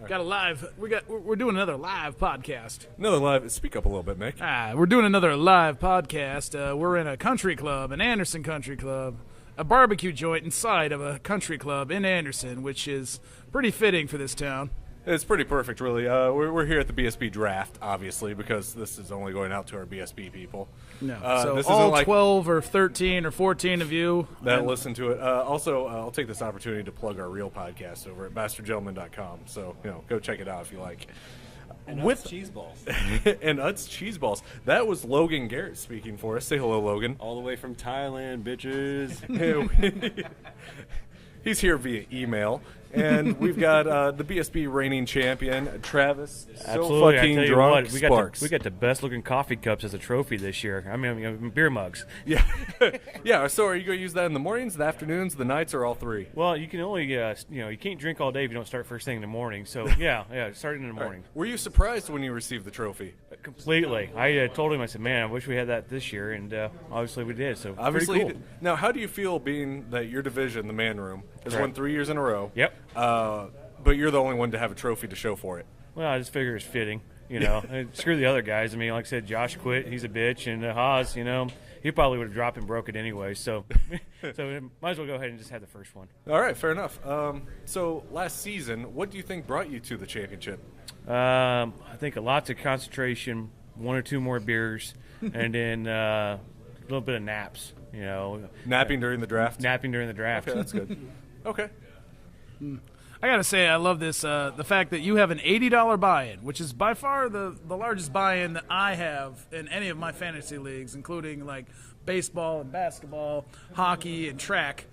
Got a live. We're doing another live podcast. Another live. Speak up a little bit, Mick. We're doing another live podcast. We're in a country club, an Anderson Country Club, a barbecue joint inside of a country club in Anderson, which is pretty fitting for this town. It's pretty perfect, really. We're here at the BSB draft, obviously, because this is only going out to our BSB people. No, so this all 12 or 13 or 14 of you that listen to it. Also, I'll take this opportunity to plug our real podcast over at bastardgentleman.com. So, go check it out if you like. And Utz Cheese Balls. And Utz Cheese Balls. That was Logan Garrett speaking for us. Say hello, Logan. All the way from Thailand, bitches. He's here via email. And we've got the BSB reigning champion, Travis. Absolutely. So fucking I tell you drunk what, Sparks. we got the best looking coffee cups as a trophy this year. I mean beer mugs. Yeah. Yeah. So are you going to use that in the mornings, the afternoons, the nights, or all three? Well, you can only, you can't drink all day if you don't start first thing in the morning. So, yeah, start in the morning. Right. Were you surprised when you received the trophy? Completely. I told him, I said, man, I wish we had that this year. And obviously we did. So, obviously pretty cool. Now, how do you feel being that your division, the man room, has won 3 years in a row? Yep. But you're the only one to have a trophy to show for it. Well, I just figure it's fitting, And screw the other guys. I mean, like I said, Josh quit. He's a bitch. And Haas, he probably would have dropped and broke it anyway. So might as well go ahead and just have the first one. All right, fair enough. So last season, what do you think brought you to the championship? I think lots of concentration, one or two more beers, and then a little bit of naps, Napping during the draft? Napping during the draft. Okay, that's good. Okay. I gotta say, I love this. The fact that you have an $80 buy-in, which is by far the largest buy-in that I have in any of my fantasy leagues, including like baseball and basketball, hockey and track.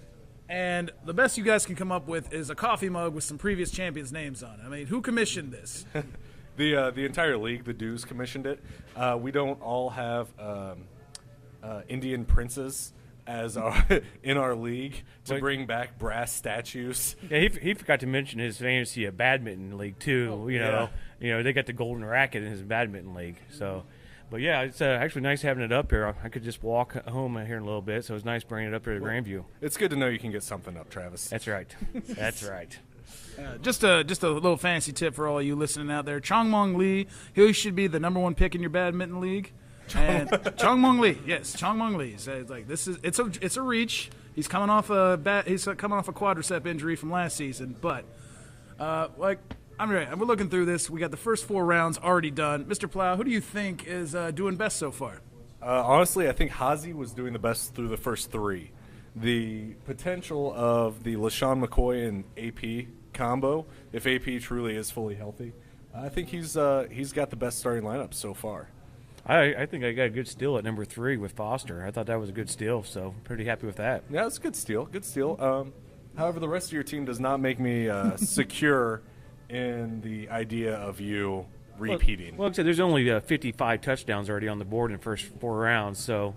And the best you guys can come up with is a coffee mug with some previous champions' names on it. I mean, who commissioned this? The entire league, the dues, commissioned it. We don't all have Indian princes as in our league to bring back brass statues. Yeah, he forgot to mention his fantasy badminton league too. They got the golden racket in his badminton league. So, but yeah, it's actually nice having it up here. I could just walk home here in a little bit, so it's nice bringing it up here to Grandview. It's good to know you can get something up, Travis. That's right. That's right. Just a little fancy tip for all you listening out there. Chongmong Lee, he should be the number one pick in your badminton league. And Chongmong Lee, yes, Chongmong Lee. So it's like it's a reach. He's coming off a quadricep injury from last season, but we're looking through this. We got the first 4 rounds already done. Mr. Plow, who do you think is doing best so far? Honestly, I think Hazy was doing the best through the first 3. The potential of the LaShawn McCoy and AP combo, if AP truly is fully healthy, I think he's got the best starting lineup so far. I think I got a good steal at number 3 with Foster. I thought that was a good steal, so pretty happy with that. Yeah, it's a good steal. Good steal. However, the rest of your team does not make me secure in the idea of you repeating. Well, like I said, there's only 55 touchdowns already on the board in the first 4 rounds, so,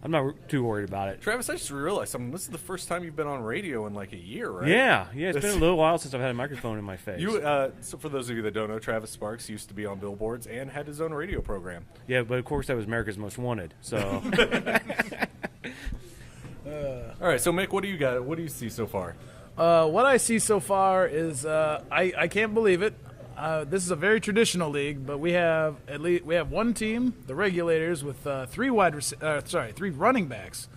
I'm not too worried about it. Travis, I just realized something. This is the first time you've been on radio in like a year, right? Yeah, it's been a little while since I've had a microphone in my face. So for those of you that don't know, Travis Sparks used to be on billboards and had his own radio program. Yeah, but of course that was America's Most Wanted, so... All right, so Mick, what do you got? What do you see so far? What I see so far is I can't believe it. This is a very traditional league, but we have one team, the Regulators, with 3 running backs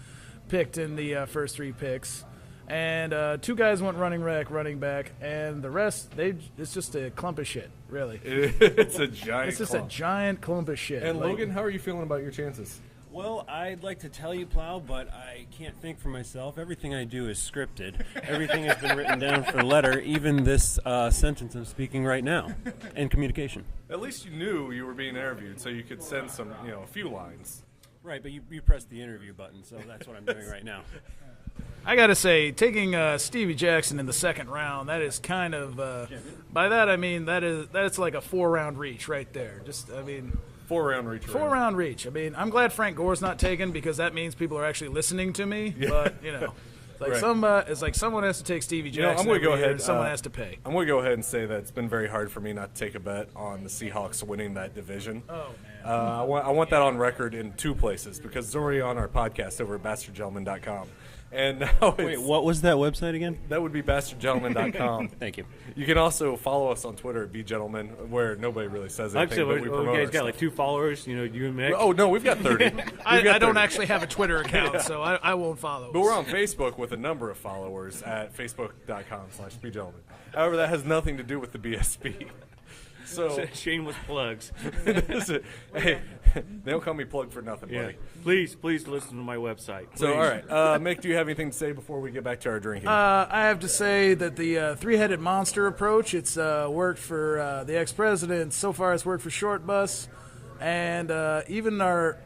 picked in the first 3 picks, and 2 guys went running back, and the rest it's just a clump of shit, really. It's a giant. It's just clump. a giant clump of shit. And Logan, how are you feeling about your chances? Well, I'd like to tell you, Plow, but I can't think for myself. Everything I do is scripted. Everything has been written down for letter, even this sentence I'm speaking right now, and communication. At least you knew you were being interviewed, so you could send some, a few lines. Right, but you pressed the interview button, so that's what I'm doing right now. I gotta say, taking Stevie Jackson in the second round, that is kind of by that I mean that's like a 4-round reach right there. 4-round reach. 4-round reach. I mean, I'm glad Frank Gore's not taken because that means people are actually listening to me. Yeah. But it's like someone has to take Stevie Jackson. I'm going to go ahead. And someone has to pay. I'm going to go ahead and say that it's been very hard for me not to take a bet on the Seahawks winning that division. Oh man. I want that on record in 2 places because it's already on our podcast over at bastardgentleman.com. And now Wait, what was that website again? that would be bastardgentleman.com. Thank you. You can also follow us on Twitter at BGentleman, where nobody really says Like I anything, said, but we you promote guys our got stuff. like 2 followers. You and Mick. Oh, no, we've got 30. I don't actually have a Twitter account, so I won't follow. But we're on Facebook with a number of followers at facebook.com/BGentleman. However, that has nothing to do with the BSB. So, Shameless plugs. hey, they don't call me plug for nothing, Yeah. buddy. Please listen to my website. So, Please. all right. Mick, do you have anything to say before we get back to our drinking? I have to say that the three-headed monster approach, it's worked for the ex-president. So far, it's worked for Short Bus. And even our,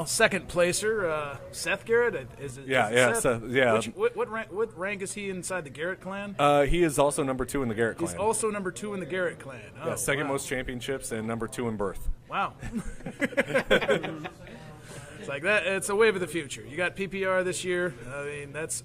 second placer, Seth Garrett. Is it Seth? Seth, yeah. What rank is he inside the Garrett clan? He is also number 2 in the Garrett clan. He's also number 2 in the Garrett clan. Oh, Yeah, second wow. most championships and number 2 in birth. Wow. It's like that. It's a wave of the future. You got PPR this year. I mean, it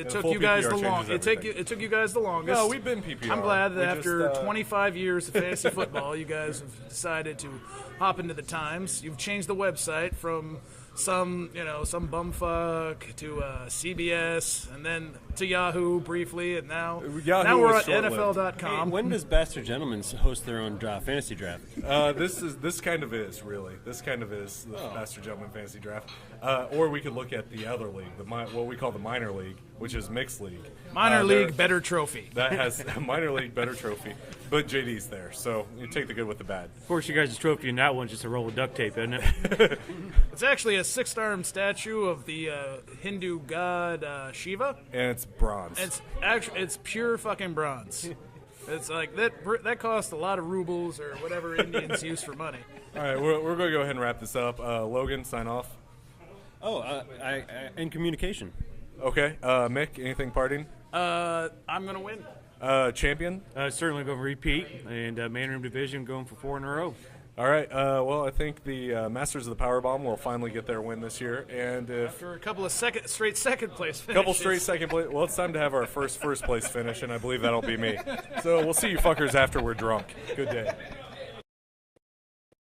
took full you guys PPR the long. changes It took you guys the longest. No, we've been PPR. I'm glad that We after just, 25 years of fantasy football, you guys have decided to hop into the times. You've changed the website from some bumfuck to CBS, and then to Yahoo briefly, and now Yahoo we're was at short-lived. NFL.com. When does Bastard Gentlemen host their own fantasy draft? This kind of is really. This kind of is the Master Gentleman Fantasy Draft. Or we could look at the other league, what we call the minor league, which is mixed league. Minor There- league better trophy. That has a minor league better trophy, but JD's there, so you take the good with the bad. Of course, you guys' trophy in that one's just a roll of duct tape, isn't it? It's actually a 6-armed statue of the Hindu god Shiva. And it's bronze. It's pure fucking bronze. It's like that cost a lot of rubles or whatever Indians use for money. All right, we're going to go ahead and wrap this up. Logan, sign off. I in communication. Okay, Mick, anything parting? I'm gonna win. Champion? Certainly going to repeat, and man room division going for 4 in a row. All right, well, I think the Masters of the Powerbomb will finally get their win this year, and if After a couple of straight second place finishes. couple straight second place. Well, it's time to have our first place finish, and I believe that'll be me. So we'll see you fuckers after we're drunk. Good day.